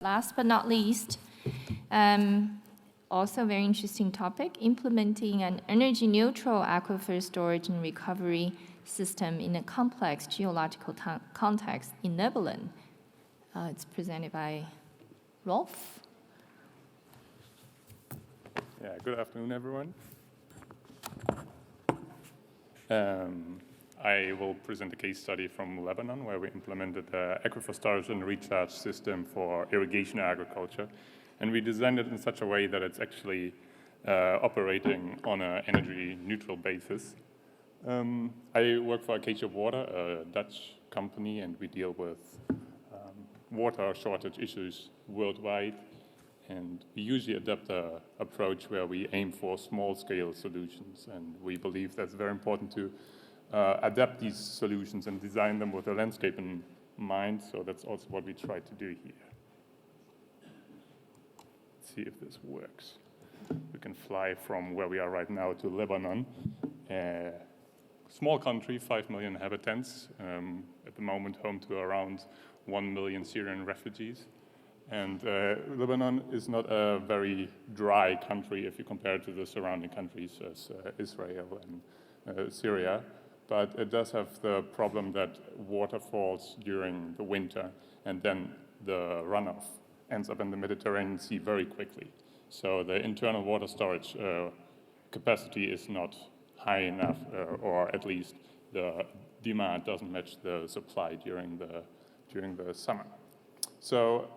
Last but not least, also a very interesting topic, implementing an energy-neutral aquifer storage and recovery system in a complex geological context in Netherlands. It's presented by Rolf. Yeah, good afternoon, everyone. I will present a case study from Lebanon where we implemented the Aquifer Storage and recharge system for irrigation agriculture. And we designed it in such a way that it's actually operating on an energy-neutral basis. I work for Aquifer Water, a Dutch company, and we deal with water shortage issues worldwide. And we usually adopt an approach where we aim for small-scale solutions. And we believe that's very important to adapt these solutions and design them with the landscape in mind. So that's also what we try to do here. Let's see if this works. We can fly from where we are right now to Lebanon. Small country, 5 million inhabitants, at the moment home to around 1 million Syrian refugees. And Lebanon is not a very dry country if you compare it to the surrounding countries as Israel and Syria. But it does have the problem that water falls during the winter, and then the runoff ends up in the Mediterranean Sea very quickly. So the internal water storage capacity is not high enough, or at least the demand doesn't match the supply during the summer. So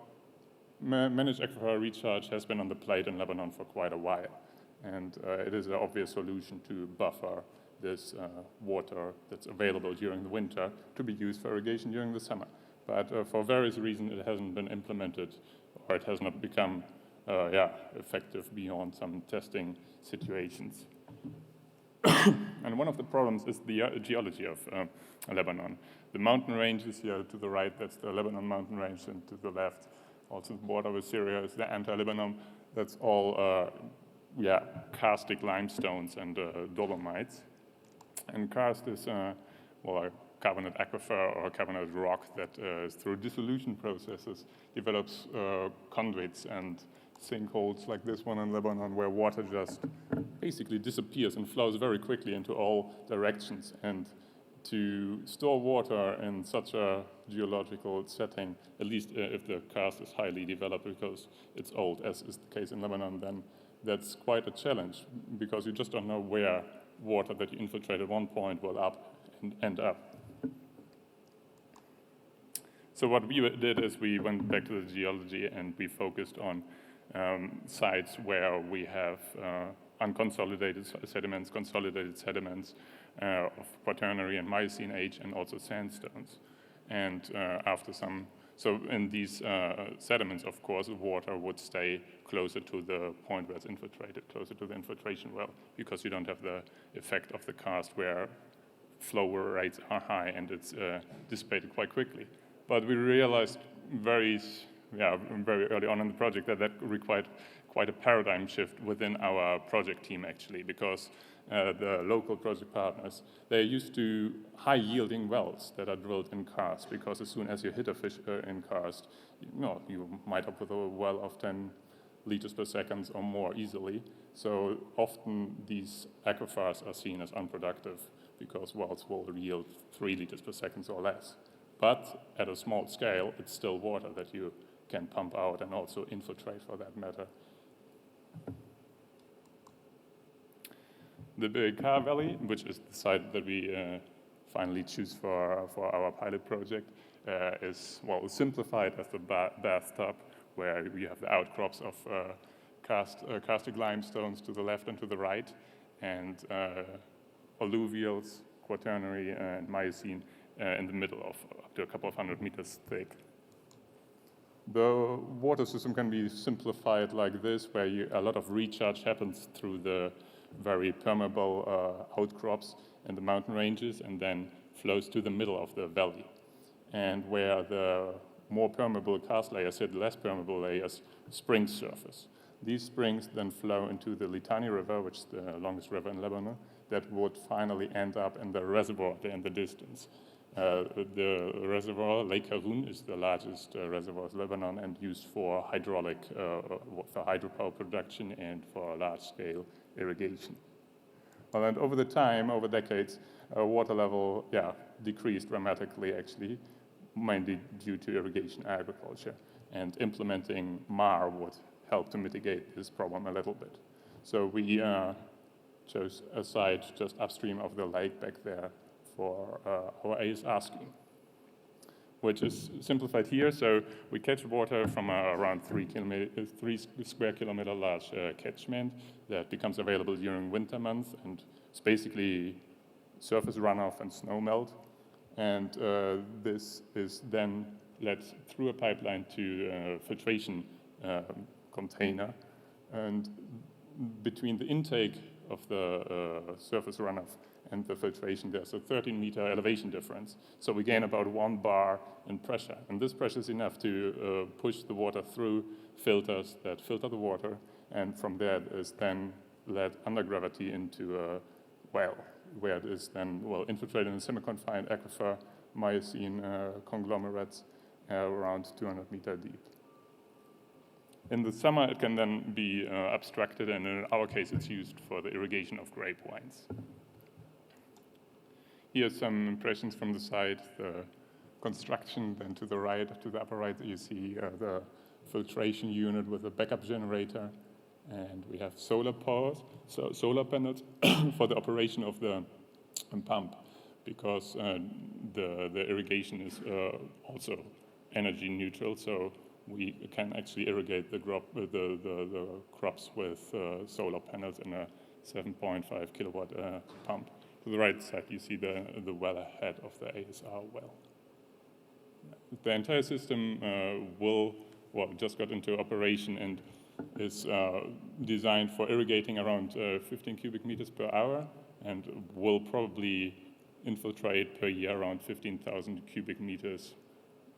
managed aquifer recharge has been on the plate in Lebanon for quite a while, and it is an obvious solution to buffer this water that's available during the winter to be used for irrigation during the summer. But for various reasons, it hasn't been implemented, or it has not become effective beyond some testing situations. And one of the problems is the geology of Lebanon. The mountain ranges here to the right, that's the Lebanon mountain range, and to the left, also the border with Syria is the anti-Lebanon. That's all karstic limestones and dolomites. And karst is a carbonate aquifer or a carbonate rock that through dissolution processes develops conduits and sinkholes like this one in Lebanon, where water just basically disappears and flows very quickly into all directions. And to store water in such a geological setting, at least if the karst is highly developed because it's old, as is the case in Lebanon, then that's quite a challenge because you just don't know where water that you infiltrate at one point will end up. So what we did is we went back to the geology and we focused on sites where we have unconsolidated sediments, consolidated sediments of Quaternary and Miocene age, and also sandstones. And so in these sediments, of course, water would stay closer to the point where it's infiltrated, closer to the infiltration well, because you don't have the effect of the karst where flow rates are high and it's dissipated quite quickly. But we realized very early on in the project that required quite a paradigm shift within our project team, actually, because the local project partners, they're used to high-yielding wells that are drilled in karst, because as soon as you hit a fish in karst, you might up with a well of 10 liters per second or more easily. So often these aquifers are seen as unproductive because wells will yield 3 liters per second or less. But at a small scale, it's still water that you can pump out and also infiltrate, for that matter. The Bekaa Valley, which is the site that we finally choose for our pilot project, is simplified as the bathtub, where we have the outcrops of karstic limestones to the left and to the right, and alluvials, Quaternary and Miocene in the middle of up to a couple of 100 meters thick. The water system can be simplified like this, where a lot of recharge happens through the very permeable outcrops in the mountain ranges and then flows to the middle of the valley. And where the more permeable karst layers hit less permeable layers, springs surface. These springs then flow into the Litani River, which is the longest river in Lebanon, that would finally end up in the reservoir there in the distance. The reservoir, Lake Haroun, is the largest reservoir of Lebanon and used for for hydropower production and for large-scale irrigation. Well, and over decades, water level, decreased dramatically, actually, mainly due to irrigation agriculture. And implementing ISMAR would help to mitigate this problem a little bit. So we chose a site just upstream of the lake back there for our ISR scheme, which is simplified here. So we catch water from around 3 square kilometer large catchment that becomes available during winter months, and it's basically surface runoff and snow melt. And this is then led through a pipeline to a filtration container. And between the intake of the surface runoff and the filtration, there's a 13-meter elevation difference. So we gain about 1 bar in pressure. And this pressure is enough to push the water through filters that filter the water. And from there, it is then led under gravity into a well, where it is then, infiltrated in a semi-confined aquifer, Miocene conglomerates around 200 meters deep. In the summer, it can then be abstracted, and in our case, it's used for the irrigation of grape vines. Here are some impressions from the site. The construction, then to the right, to the upper right, you see the filtration unit with a backup generator, and we have solar panels for the operation of the pump, because the irrigation is also energy neutral, so we can actually irrigate the crops with solar panels in a 7.5 kilowatt pump. To the right side, you see the well ahead of the ISR well. The entire system just got into operation and is designed for irrigating around 15 cubic meters per hour, and will probably infiltrate per year around 15,000 cubic meters,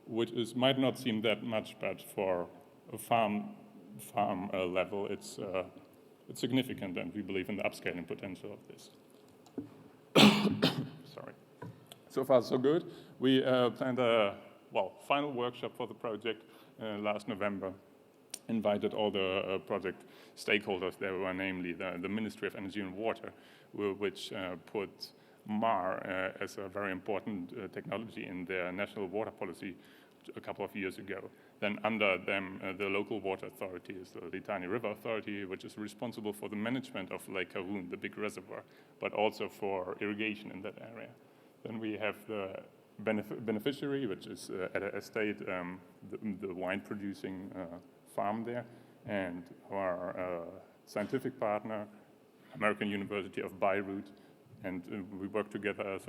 which might not seem that much, but for a farm level, it's significant, and we believe in the upscaling potential of this. Sorry. So far, so good. We planned a final workshop for the project last November. Invited all the project stakeholders. There were namely the Ministry of Energy and Water, which put ISMAR as a very important technology in their national water policy a couple of years ago. Then under them, the local water authority is the Litani River Authority, which is responsible for the management of Lake Haroun, the big reservoir, but also for irrigation in that area. Then we have the beneficiary, which is at a estate, the wine-producing farm there, and our scientific partner, American University of Beirut, and we work together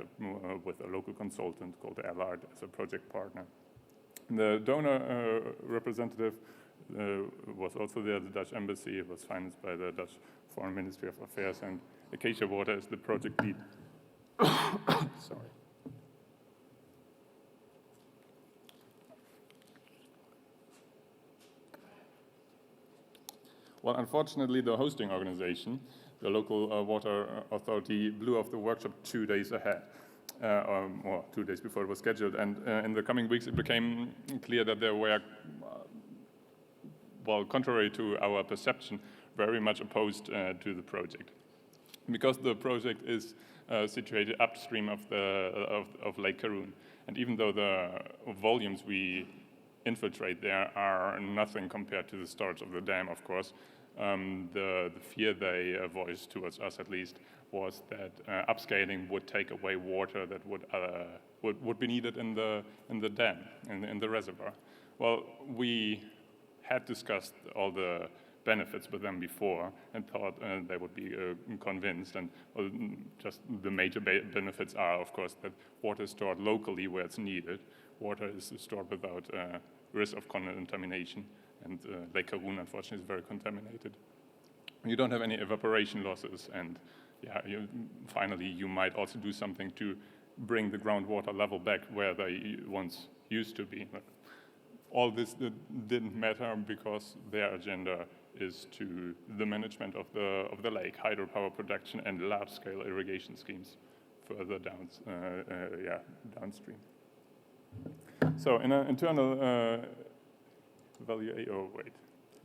with a local consultant called Allard as a project partner. The donor representative was also there, the Dutch embassy. It was financed by the Dutch Foreign Ministry of Affairs, and Acacia Water is the project lead. Sorry. Well, unfortunately, the hosting organization, the local water authority, blew off the workshop 2 days ahead, or 2 days before it was scheduled. And in the coming weeks, it became clear that there were, contrary to our perception, very much opposed to the project. Because the project is situated upstream of Lake Haroun, and even though the volumes we infiltrate there are nothing compared to the storage of the dam, of course, the fear they voiced towards us, at least, was that upscaling would take away water that would be needed in the dam, in the reservoir. Well, we had discussed all the benefits with them before and thought they would be convinced. And just the major benefits are, of course, that water is stored locally where it's needed. Water is stored without risk of contamination, and Lake Haroun, unfortunately, is very contaminated. You don't have any evaporation losses, and finally, you might also do something to bring the groundwater level back where they once used to be. But all this didn't matter because their agenda is to the management of the lake, hydropower production, and large-scale irrigation schemes further downstream. So in an internal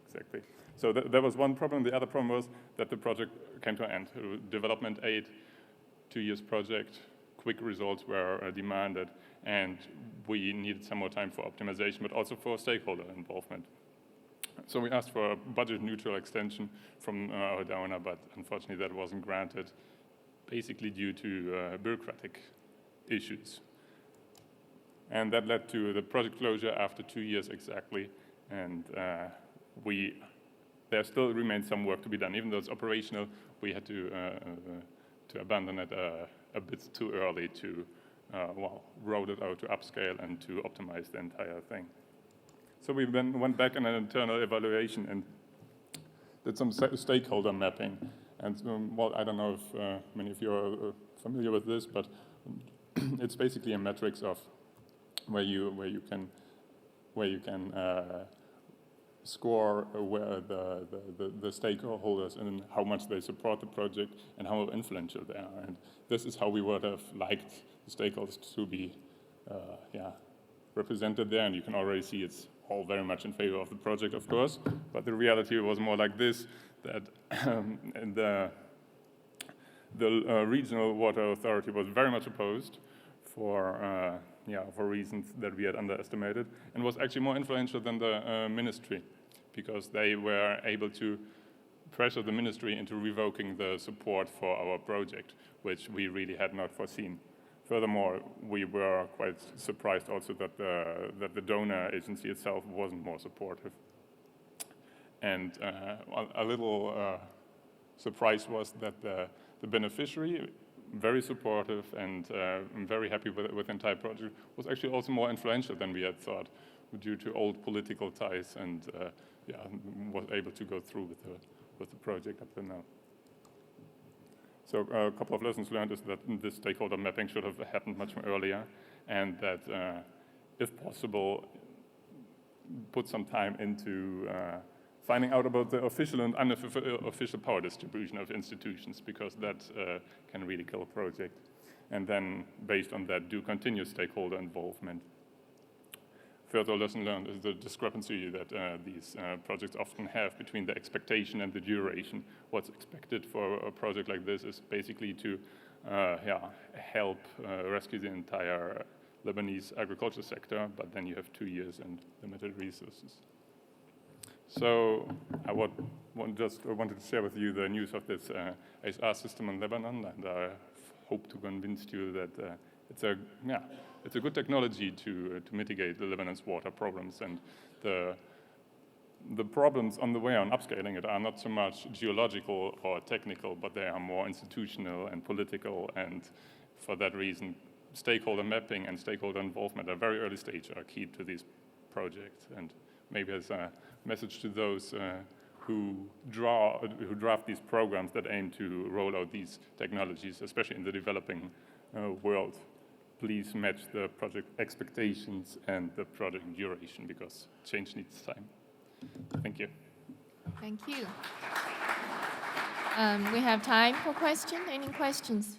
exactly. So there was one problem. The other problem was that the project came to an end. Development aid, 2 years project, quick results were demanded, and we needed some more time for optimization, but also for stakeholder involvement. So we asked for a budget-neutral extension from our donor, but unfortunately that wasn't granted, basically due to bureaucratic issues. And that led to the project closure after 2 years exactly, and there still remains some work to be done. Even though it's operational, we had to abandon it a bit too early to, roll it out to upscale and to optimize the entire thing. So we went back in an internal evaluation and did some stakeholder mapping. And I don't know if many of you are familiar with this, but it's basically a matrix of where you can score where the stakeholders and how much they support the project and how influential they are. And this is how we would have liked the stakeholders to be represented there. And you can already see it's all very much in favor of the project, of course. But the reality was more like this, that the regional water authority was very much opposed for reasons that we had underestimated, and was actually more influential than the ministry, because they were able to pressure the ministry into revoking the support for our project, which we really had not foreseen. Furthermore, we were quite surprised also that the donor agency itself wasn't more supportive. And a little surprise was that the beneficiary, very supportive and very happy with the entire project, was actually also more influential than we had thought, due to old political ties, and was able to go through with the project up to now. So a couple of lessons learned is that this stakeholder mapping should have happened much more earlier, and that if possible, put some time into finding out about the official and unofficial power distribution of institutions, because that can really kill a project. And then, based on that, do continuous stakeholder involvement. Further lesson learned is the discrepancy that these projects often have between the expectation and the duration. What's expected for a project like this is basically to help rescue the entire Lebanese agriculture sector, but then you have 2 years and limited resources. So I wanted to share with you the news of this ISMAR system in Lebanon, and I hope to convince you that it's a good technology to mitigate the Lebanon's water problems. And the problems on the way on upscaling it are not so much geological or technical, but they are more institutional and political. And for that reason, stakeholder mapping and stakeholder involvement at a very early stage are key to these projects. And maybe as a message to those who draft these programs that aim to roll out these technologies, especially in the developing world, please match the project expectations and the project duration, because change needs time. Thank you. Thank you. We have time for questions. Any questions?